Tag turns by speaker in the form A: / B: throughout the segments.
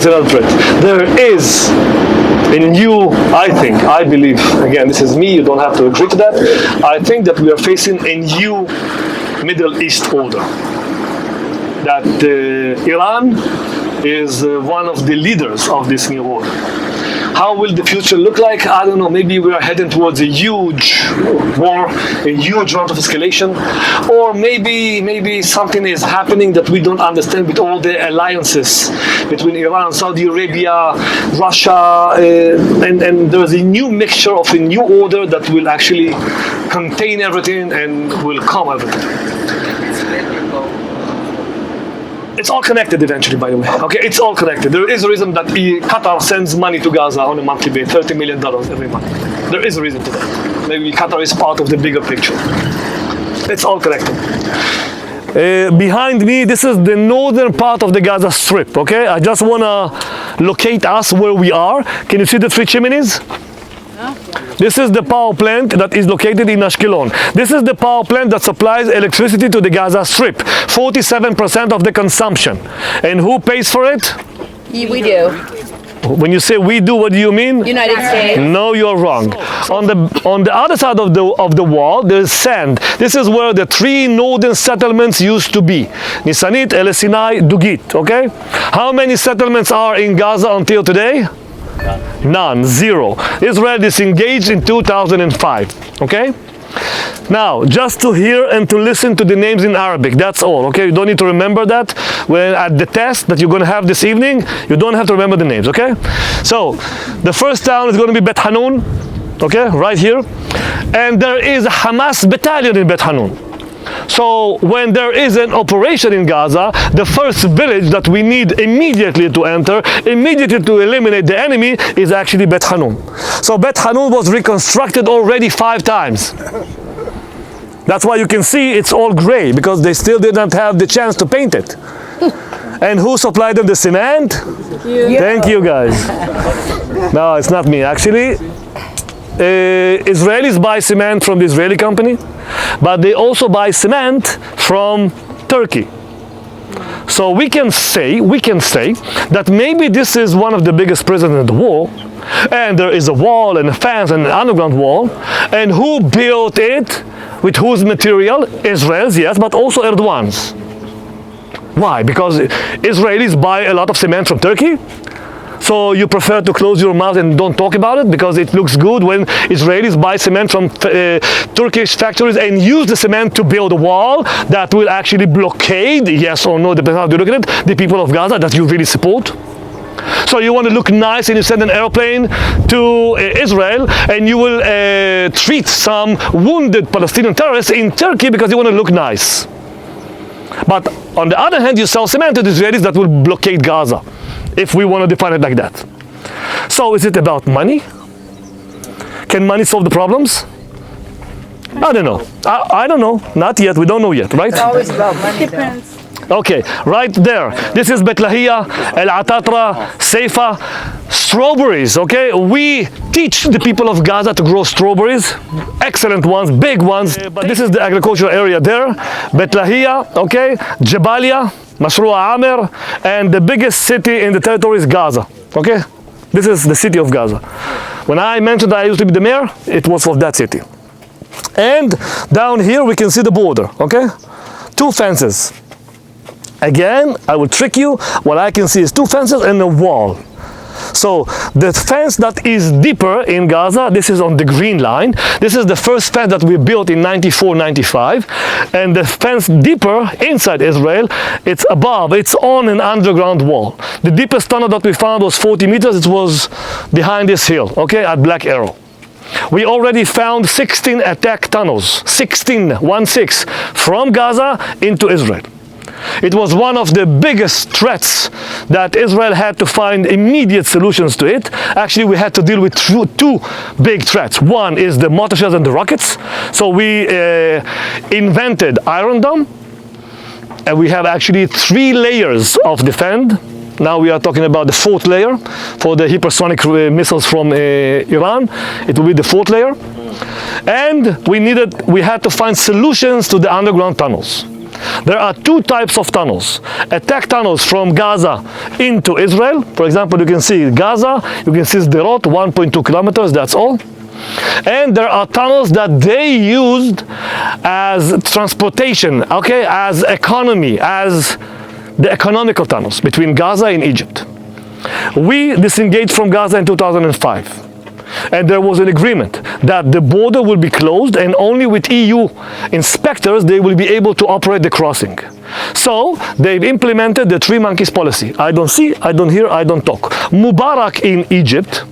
A: another threat. There is a new, I believe, again, this is me, you don't have to agree to that. I think that we are facing a new Middle East order. That Iran is one of the leaders of this new order. How will the future look like? I don't know. Maybe we are heading towards a huge war, a huge round of escalation, or maybe something is happening that we don't understand with all the alliances between Iran, Saudi Arabia, Russia, and there's a new mixture of a new order that will actually contain everything and will calm everything. It's all connected eventually, by the way. Okay, it's all connected. There is a reason that Qatar sends money to Gaza on a monthly basis, $30 million every month. There is a reason to that. Maybe Qatar is part of the bigger picture. It's all connected. Behind me, this is the northern part of the Gaza Strip, okay? I just want to locate us where we are. Can you see the three chimneys? This is the power plant that is located in Ashkelon. This is the power plant that supplies electricity to the Gaza Strip. 47% of the consumption. And who pays for it?
B: We do.
A: When you say we do, what do you mean?
B: United States.
A: No, you're wrong. On the other side of the wall, there's sand. This is where the three northern settlements used to be. Nisanit, El Sinai, Dugit, okay? How many settlements are in Gaza until today? None, zero. Israel disengaged in 2005, okay? Now, just to hear and to listen to the names in Arabic, that's all, okay? You don't need to remember that. When at the test that you're going to have this evening, you don't have to remember the names, okay? So, the first town is going to be Bet Hanun, okay, right here. And there is a Hamas battalion in Bet Hanun. So when there is an operation in Gaza, the first village that we need immediately to enter, immediately to eliminate the enemy, is actually Bet Hanun. So Bet Hanun was reconstructed already 5 times. That's why you can see it's all gray, because they still didn't have the chance to paint it. And who supplied them the cement? Thank you, guys. No, it's not me. Actually, Israelis buy cement from the Israeli company, but they also buy cement from Turkey. So we can say that maybe this is one of the biggest prisons in the world, and there is a wall and a fence and an underground wall, and who built it? With whose material? Israel's, yes, but also Erdogan's. Why? Because Israelis buy a lot of cement from Turkey? So you prefer to close your mouth and don't talk about it because it looks good when Israelis buy cement from Turkish factories and use the cement to build a wall that will actually blockade, yes or no, depending on how you look at it, the people of Gaza that you really support. So you want to look nice and you send an airplane to Israel and you will treat some wounded Palestinian terrorists in Turkey because you want to look nice. But on the other hand, you sell cement to the Israelis that will blockade Gaza, if we want to define it like that. So is it about money? Can money solve the problems? I don't know. I don't know. Not yet. We don't know yet, right?
B: It's always about money. Depends.
A: Okay, right there. This is Bet Lahia, El Atatra, Seifa. Strawberries, okay? We teach the people of Gaza to grow strawberries. Excellent ones, big ones. But this is the agricultural area there. Bet Lahia, okay? Jabalia, Mashrua Amer, and the biggest city in the territory is Gaza, okay? This is the city of Gaza. When I mentioned that I used to be the mayor, it was of that city. And down here we can see the border, okay? 2 fences. Again, I will trick you. What I can see is 2 fences and a wall. So the fence that is deeper in Gaza, this is on the green line. This is the first fence that we built in 94-95. And the fence deeper inside Israel, it's above, it's on an underground wall. The deepest tunnel that we found was 40 meters. It was behind this hill, okay, at Black Arrow. We already found 16 attack tunnels, 16 from Gaza into Israel. It was one of the biggest threats that Israel had to find immediate solutions to it. Actually, we had to deal with two big threats. One is the mortar shells and the rockets. So we invented Iron Dome, and we have actually 3 layers of defense. Now we are talking about the 4th layer for the hypersonic missiles from Iran. It will be the 4th layer. And we had to find solutions to the underground tunnels. There are two types of tunnels. Attack tunnels from Gaza into Israel. For example, you can see Gaza, you can see Sderot, 1.2 kilometers, that's all. And there are tunnels that they used as transportation, okay, as economy, as the economical tunnels between Gaza and Egypt. We disengaged from Gaza in 2005. And there was an agreement that the border will be closed and only with EU inspectors they will be able to operate the crossing. So they've implemented the three monkeys policy. I don't see, I don't hear, I don't talk. Mubarak in Egypt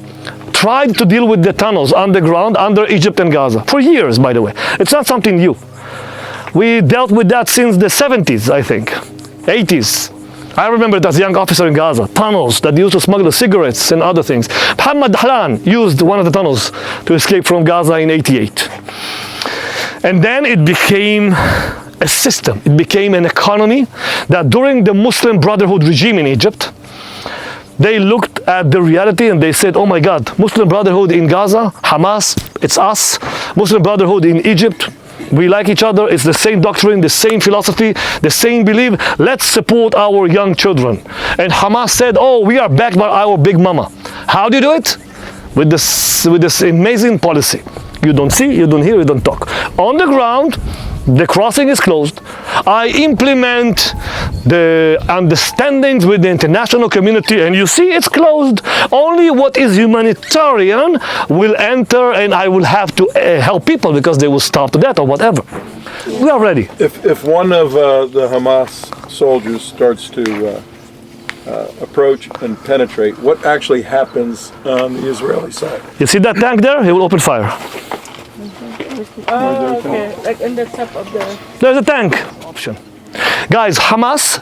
A: tried to deal with the tunnels underground under Egypt and Gaza for years, by the way. It's not something new. We dealt with that since the 70s, I think, 80s. I remember it as a young officer in Gaza, tunnels that used to smuggle cigarettes and other things. Muhammad Dahlan used one of the tunnels to escape from Gaza in '88. And then it became a system. It became an economy that during the Muslim Brotherhood regime in Egypt, they looked at the reality and they said, oh my God, Muslim Brotherhood in Gaza, Hamas, it's us. Muslim Brotherhood in Egypt, we like each other, it's the same doctrine, the same philosophy, the same belief. Let's support our young children. And Hamas said, oh, we are backed by our big mama. How do you do it? With this amazing policy. You don't see, you don't hear, you don't talk. On the ground, the crossing is closed. I implement the understandings with the international community and you see it's closed. Only what is humanitarian will enter and I will have to help people because they will starve to death or whatever. We are ready.
C: If one of the Hamas soldiers starts to approach and penetrate, what actually happens on the Israeli side?
A: You see that tank there? He will open fire.
B: Oh, okay. Like in the top of the...
A: There's a tank option. Guys, Hamas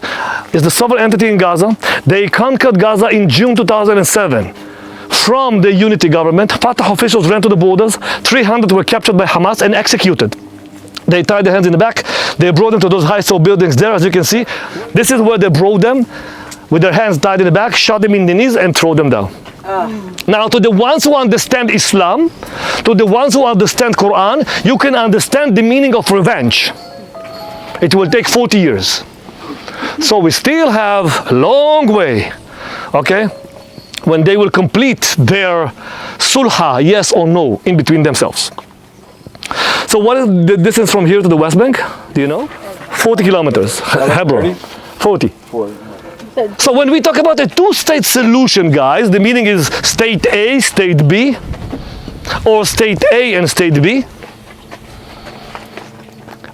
A: is the sovereign entity in Gaza. They conquered Gaza in June 2007 from the unity government. Fatah officials ran to the borders. 300 were captured by Hamas and executed. They tied their hands in the back. They brought them to those high-stone buildings there, as you can see. This is where they brought them with their hands tied in the back, shot them in the knees and throw them down. Now, to the ones who understand Islam, to the ones who understand Quran, you can understand the meaning of revenge. It will take 40 years. So we still have a long way, okay, when they will complete their sulha, yes or no, in between themselves. So what is the distance from here to the West Bank? Do you know? 40 kilometers, Hebron, 40. So when we talk about a two-state solution, guys, the meaning is state A, state B, or state A and state B.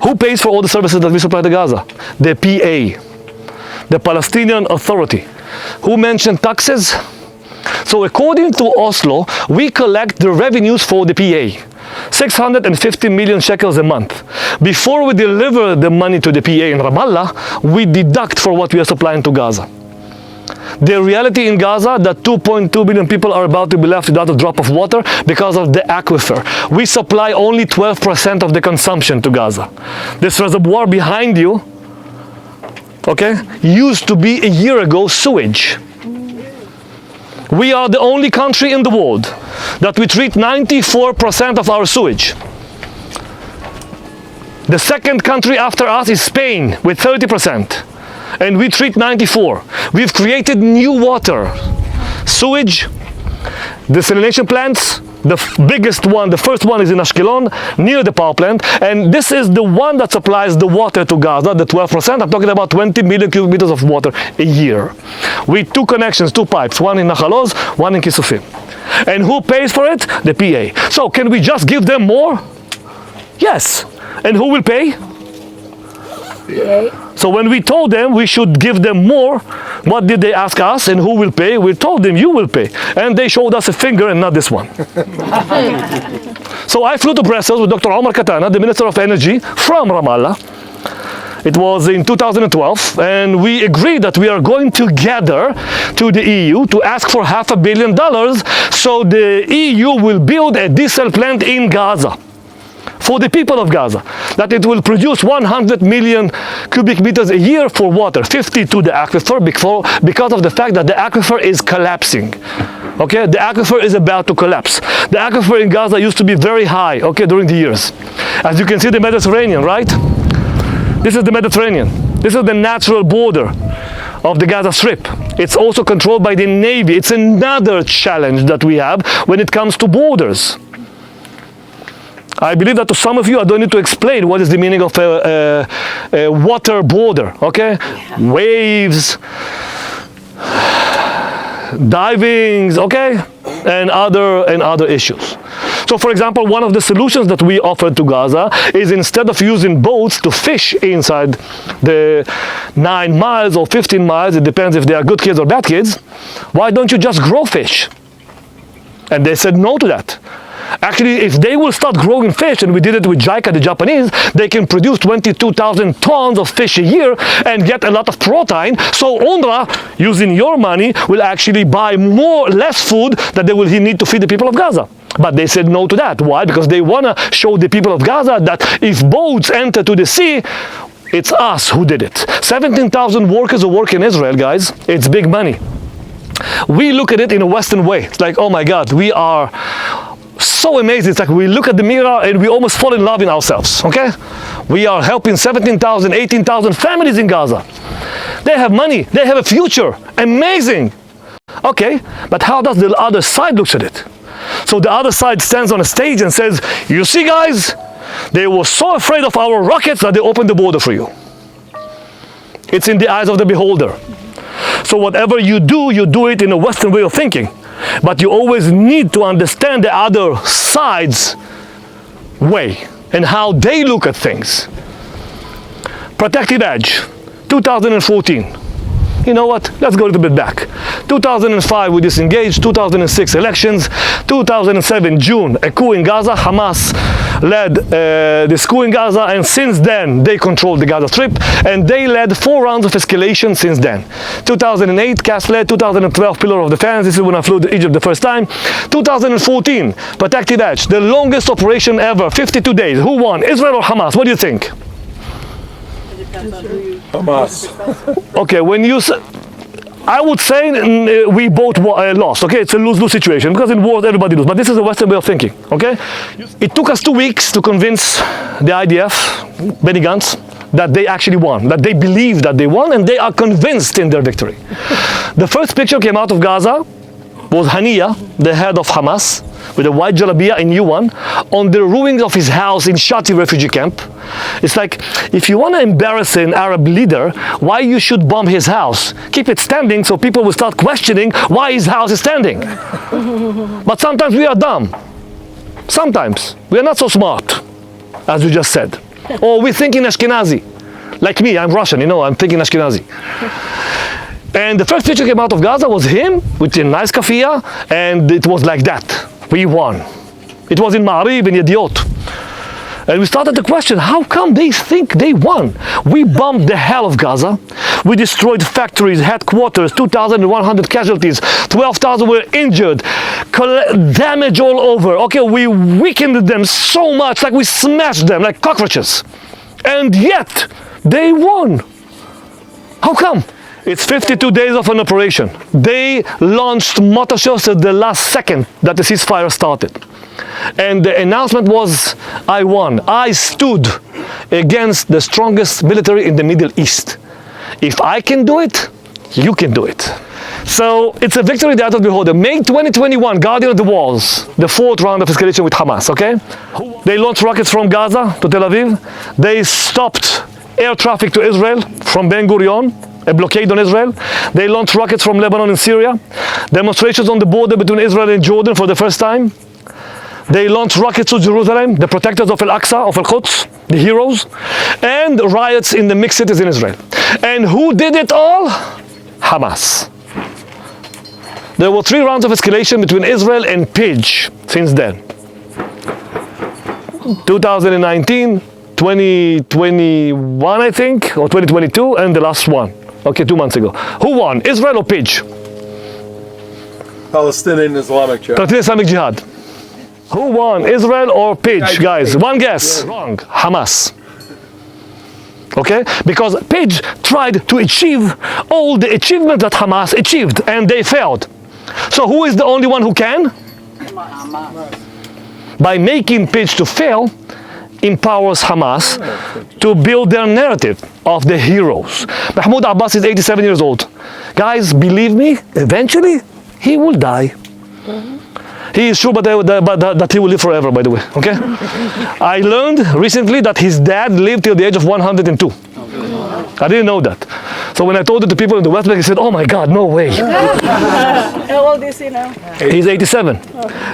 A: Who pays for all the services that we supply to Gaza? The PA, the Palestinian Authority. Who mentioned taxes? So according to Oslo, we collect the revenues for the PA. 650 million shekels a month. Before we deliver the money to the PA in Ramallah, we deduct for what we are supplying to Gaza. The reality in Gaza that 2.2 billion people are about to be left without a drop of water because of the aquifer. We supply only 12% of the consumption to Gaza. This reservoir behind you, okay, used to be a year ago sewage. We are the only country in the world that we treat 94% of our sewage. The second country after us is Spain with 30%. And we treat 94. We've created new water, sewage, desalination plants. The biggest one, the first one is in Ashkelon, near the power plant. And this is the one that supplies the water to Gaza, the 12%. I'm talking about 20 million cubic meters of water a year. With two connections, two pipes, one in Nachal Oz, one in Kisufim. And who pays for it? The PA. So can we just give them more? Yes. And who will pay?
B: PA.
A: So when we told them we should give them more, what did they ask us and who will pay? We told them you will pay. And they showed us a finger and not this one. So I flew to Brussels with Dr. Omar Katana, the Minister of Energy from Ramallah. It was in 2012 and we agreed that we are going to gather to the EU to ask for $500 million so the EU will build a diesel plant in Gaza. For the people of Gaza, that it will produce 100 million cubic meters a year for water, 50 to the aquifer because of the fact that the aquifer is collapsing. Okay, the aquifer is about to collapse. The aquifer in Gaza used to be very high, okay, during the years. As you can see, the Mediterranean, right? This is the Mediterranean. This is the natural border of the Gaza Strip. It's also controlled by the Navy. It's another challenge that we have when it comes to borders. I believe that to some of you, I don't need to explain what is the meaning of a water border, okay? Waves, divings, okay? And other issues. So for example, one of the solutions that we offered to Gaza is instead of using boats to fish inside the 9 miles or 15 miles, it depends if they are good kids or bad kids, why don't you just grow fish? And they said no to that. Actually, if they will start growing fish, and we did it with JICA, the Japanese, they can produce 22,000 tons of fish a year and get a lot of protein. So UNRWA, using your money, will actually buy less food that they will need to feed the people of Gaza. But they said no to that. Why? Because they want to show the people of Gaza that if boats enter to the sea, it's us who did it. 17,000 workers who work in Israel, guys. It's big money. We look at it in a Western way. It's like, oh my God, we are so amazing. It's like we look at the mirror and we almost fall in love in ourselves, okay? We are helping 17,000, 18,000 families in Gaza. They have money, they have a future, amazing. Okay, but how does the other side look at it? So the other side stands on a stage and says, you see guys, they were so afraid of our rockets that they opened the border for you. It's in the eyes of the beholder. So whatever you do it in a Western way of thinking. But you always need to understand the other side's way and how they look at things. Protective edge, 2014. You know what? Let's go a little bit back. 2005 we disengaged, 2006 elections, 2007 June, a coup in Gaza. Hamas led this coup in Gaza, and since then they controlled the Gaza Strip, and they led 4 rounds of escalation since then. 2008 CAS led, 2012 Pillar of Defense, this is when I flew to Egypt the first time. 2014 Protective Edge, the longest operation ever, 52 days. Who won, Israel or Hamas? What do you think?
C: Hamas.
A: Okay, when you say, I would say we both lost, okay? It's a lose-lose situation, because in wars everybody loses, but this is a Western way of thinking, okay? It took us 2 weeks to convince the IDF, Benny Gantz, that they actually won, that they believe that they won, and they are convinced in their victory. The first picture came out of Gaza was Hania, the head of Hamas, with a white jalabia in U1, on the ruins of his house in Shati refugee camp. It's like, if you want to embarrass an Arab leader, why you should bomb his house? Keep it standing so people will start questioning why his house is standing. But sometimes we are dumb. Sometimes. We are not so smart, as you just said. Or we think in Ashkenazi. Like me, I'm Russian, you know, I'm thinking Ashkenazi. And the first picture came out of Gaza was him with a nice kafia, and it was like that. We won. It was in Ma'arib, in Yediot. And we started to question, how come they think they won? We bombed the hell of Gaza. We destroyed factories, headquarters, 2,100 casualties, 12,000 were injured, damage all over. Okay, we weakened them so much, like we smashed them like cockroaches. And yet, they won. How come? It's 52 days of an operation. They launched mortar shells at the last second that the ceasefire started. And the announcement was, I won. I stood against the strongest military in the Middle East. If I can do it, you can do it. So it's a victory that will be beholder. May 2021, Guardian of the Walls, the 4th round of escalation with Hamas, okay? They launched rockets from Gaza to Tel Aviv. They stopped air traffic to Israel from Ben Gurion, a blockade on Israel. They launched rockets from Lebanon and Syria. Demonstrations on the border between Israel and Jordan for the first time. They launched rockets to Jerusalem, the protectors of Al-Aqsa, of Al-Quds, the heroes, and riots in the mixed cities in Israel. And who did it all? Hamas. There were 3 rounds of escalation between Israel and Pidge since then. 2019, 2021, I think, or 2022, and the last one. Okay, 2 months ago. Who won, Israel or Pidge?
C: Palestinian Islamic Jihad.
A: Palestinian Islamic Jihad. Who won, Israel or Pidge, guys? One guess. Yeah. Wrong. Hamas. Okay? Because Pidge tried to achieve all the achievements that Hamas achieved, and they failed. So who is the only one who can?
D: Hamas.
A: By making Pidge to fail, empowers Hamas to build their narrative of the heroes. Mahmoud Abbas is 87 years old. Guys, believe me, eventually he will die. He is sure that he will live forever, by the way, okay? I learned recently that his dad lived till the age of 102. I didn't know that. So when I told it to people in the West Bank, he said, oh my God, no way.
B: How old is he now?
A: He's 87.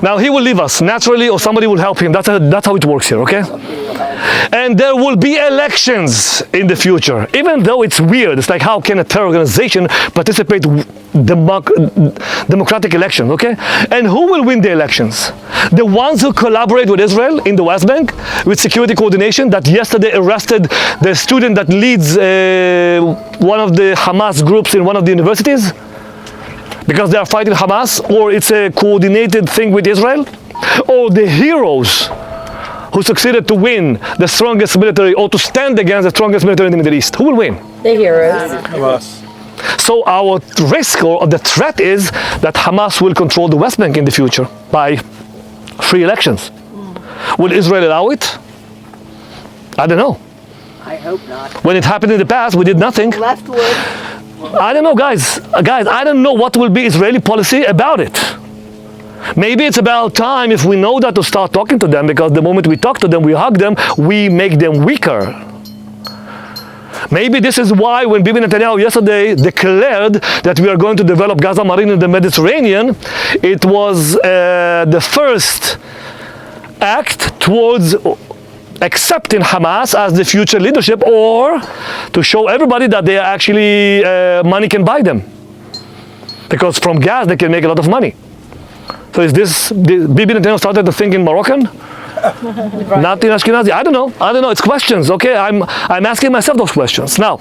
A: Now he will leave us naturally, or somebody will help him. That's how it works here, okay? And there will be elections in the future. Even though it's weird, it's like, how can a terror organization participate in democratic elections, okay? And who will win the elections? The ones who collaborate with Israel in the West Bank with security coordination, that yesterday arrested the student that leads one of the Hamas groups in one of the universities because they are fighting Hamas, or it's a coordinated thing with Israel, or the heroes who succeeded to win the strongest military, or to stand against the strongest military in the Middle East. Who will win?
B: The heroes.
C: Hamas.
A: So our risk, or the threat, is that Hamas will control the West Bank in the future by free elections. Will Israel allow it? I don't know.
B: I hope not.
A: When it happened in the past, we did nothing.
B: Left would.
A: I don't know, guys. Guys, I don't know what will be Israeli policy about it. Maybe it's about time, if we know that, to start talking to them, because the moment we talk to them, we hug them, we make them weaker. Maybe this is why when Bibi Netanyahu yesterday declared that we are going to develop Gaza Marine in the Mediterranean, it was the first act towards accepting Hamas as the future leadership, or to show everybody that they are actually money can buy them, because from gas they can make a lot of money. So is this Bibi Netanyahu started to think in Moroccan, not in Ashkenazi? I don't know. It's questions. Okay, I'm asking myself those questions now.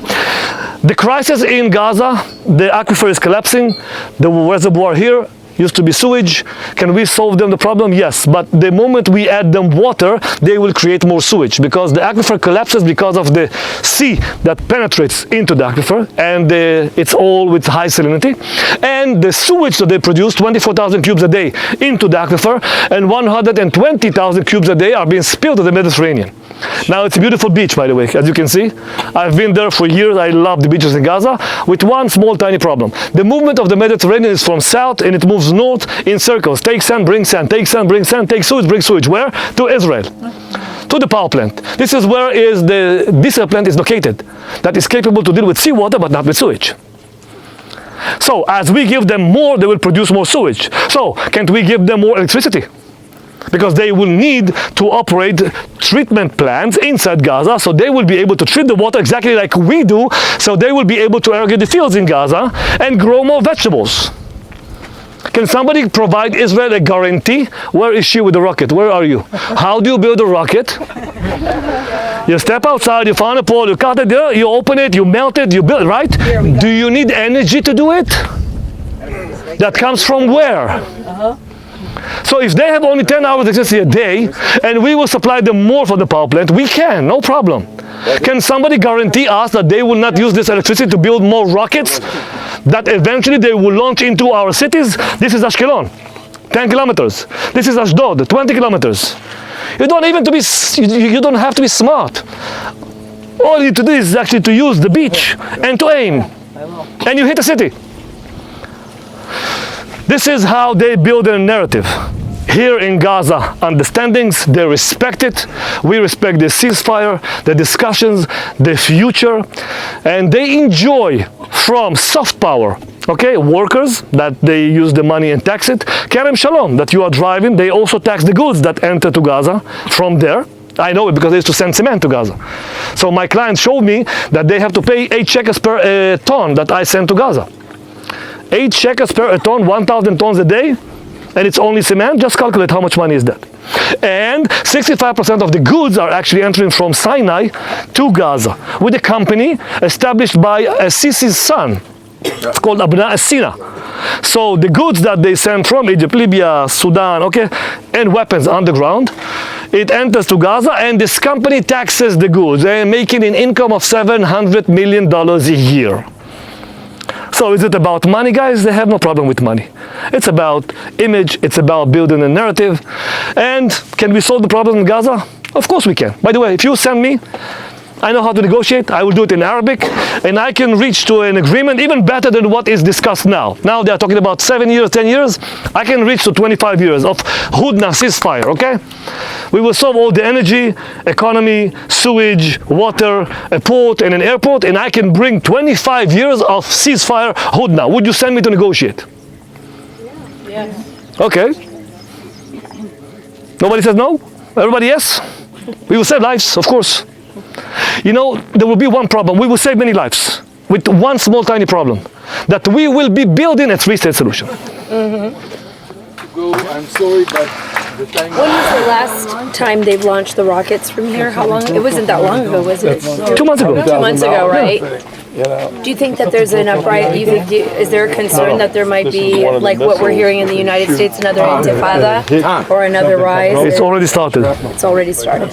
A: The crisis in Gaza, the aquifer is collapsing. The reservoir here used to be sewage. Can we solve them the problem? Yes, but the moment we add them water, they will create more sewage, because the aquifer collapses because of the sea that penetrates into the aquifer, and it's all with high salinity, and the sewage that they produce, 24,000 cubes a day into the aquifer, and 120,000 cubes a day are being spilled to the Mediterranean. Now it's a beautiful beach, by the way, as you can see. I've been there for years. I love the beaches in Gaza, with one small tiny problem. The movement of the Mediterranean is from south, and it moves north in circles. Take sand, bring sand, take sand, bring sand, take sewage, bring sewage. Where? To Israel, to the power plant. This is where this plant is located, that is capable to deal with seawater but not with sewage. So as we give them more, they will produce more sewage. So can't we give them more electricity? Because they will need to operate treatment plants inside Gaza, so they will be able to treat the water exactly like we do, so they will be able to irrigate the fields in Gaza and grow more vegetables. Can somebody provide Israel a guarantee? Where is she with the rocket? Where are you? How do you build a rocket? You step outside, you find a pole, you cut it, you open it, you melt it, you build it, right? Do you need energy to do it? That comes from where? So if they have only 10 hours electricity a day, and we will supply them more for the power plant, we can, no problem. Can somebody guarantee us that they will not use this electricity to build more rockets that eventually they will launch into our cities? This is Ashkelon, 10 kilometers. This is Ashdod, 20 kilometers. You don't have to be smart. All you need to do is actually to use the beach and to aim, and you hit the city. This is how they build a narrative. Here in Gaza, understandings, they respect it. We respect the ceasefire, the discussions, the future, and they enjoy from soft power, okay, workers, that they use the money and tax it. Kerem Shalom, that you are driving, they also tax the goods that enter to Gaza from there. I know it because they used to send cement to Gaza. So my client showed me that they have to pay 8 shekels per ton that I send to Gaza. 8 shekels per ton, 1,000 tons a day, and it's only cement. Just calculate how much money is that. And 65% of the goods are actually entering from Sinai to Gaza with a company established by Sisi's son. It's called Abna Sina. So the goods that they send from Egypt, Libya, Sudan, okay, and weapons underground, it enters to Gaza, and this company taxes the goods. They're making an income of $700 million a year. So is it about money, guys? They have no problem with money. It's about image, it's about building a narrative. And can we solve the problem in Gaza? Of course we can. By the way, if you send me, I know how to negotiate. I will do it in Arabic, and I can reach to an agreement even better than what is discussed now. Now they are talking about 7 years, 10 years. I can reach to 25 years of hudna, ceasefire, okay? We will solve all the energy, economy, sewage, water, a port, and an airport, and I can bring 25 years of ceasefire hudna. Would you send me to negotiate?
B: Yes.
A: Okay. Nobody says no? Everybody yes? We will save lives, of course. You know, there will be one problem. We will save many lives with one small tiny problem. That we will be building a three-state solution.
C: I'm sorry, but the time.
D: When was the last time they've launched the rockets from here? How long? It wasn't that long ago, was it?
A: 2 months ago.
D: 2 months ago, right?
C: You know,
D: Do you think that there's an uprising? Is there a concern that there might
C: This is
D: be,
C: one of the
D: like what we're
C: missiles
D: hearing in the United States, another intifada or another rise?
A: It's already started.
D: It's already started.